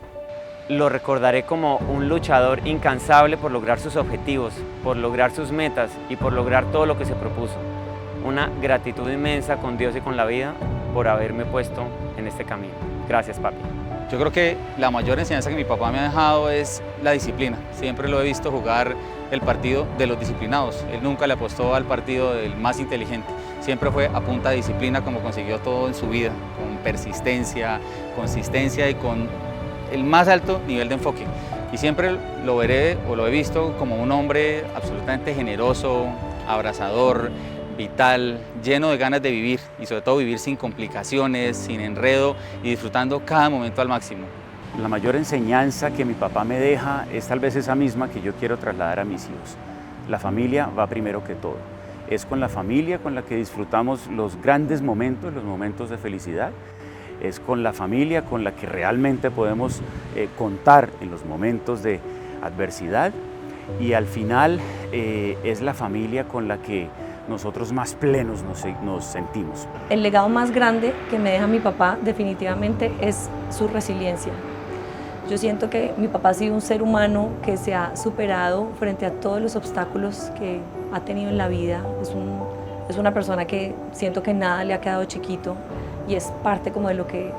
Lo recordaré como un luchador incansable por lograr sus objetivos, por lograr sus metas y por lograr todo lo que se propuso. Una gratitud inmensa con Dios y con la vida por haberme puesto en este camino. Gracias, papi. Yo creo que la mayor enseñanza que mi papá me ha dejado es la disciplina. Siempre lo he visto jugar el partido de los disciplinados. Él nunca le apostó al partido del más inteligente. Siempre fue a punta de disciplina como consiguió todo en su vida, con persistencia, consistencia y con el más alto nivel de enfoque. Y siempre lo veré o lo he visto como un hombre absolutamente generoso, abrazador, vital, lleno de ganas de vivir y sobre todo vivir sin complicaciones, sin enredo y disfrutando cada momento al máximo. La mayor enseñanza que mi papá me deja es tal vez esa misma que yo quiero trasladar a mis hijos. La familia va primero que todo. Es con la familia con la que disfrutamos los grandes momentos, los momentos de felicidad. Es con la familia con la que realmente podemos contar en los momentos de adversidad, y al final es la familia con la que nosotros más plenos nos sentimos. El legado más grande que me deja mi papá definitivamente es su resiliencia. Yo siento que mi papá ha sido un ser humano que se ha superado frente a todos los obstáculos que ha tenido en la vida. Es una persona que siento que nada le ha quedado chiquito y es parte como de lo que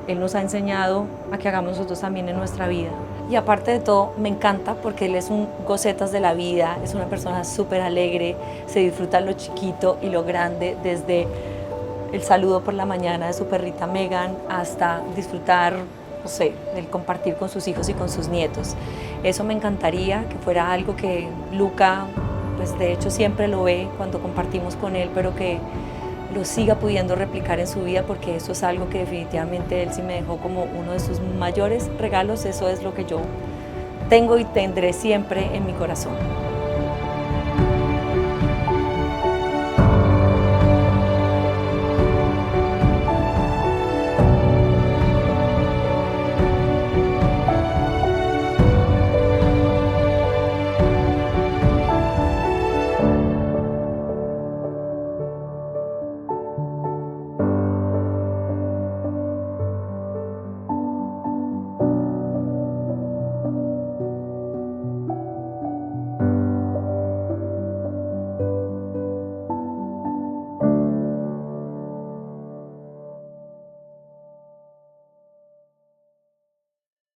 él nos ha enseñado a que hagamos nosotros también en nuestra vida. Y aparte de todo, me encanta porque él es un gocetas de la vida, es una persona súper alegre, se disfruta lo chiquito y lo grande, desde el saludo por la mañana de su perrita Megan hasta disfrutar, no sé, el compartir con sus hijos y con sus nietos. Eso me encantaría que fuera algo que Luca, pues de hecho siempre lo ve cuando compartimos con él, pero que lo siga pudiendo replicar en su vida, porque eso es algo que definitivamente él sí me dejó como uno de sus mayores regalos. Eso es lo que yo tengo y tendré siempre en mi corazón.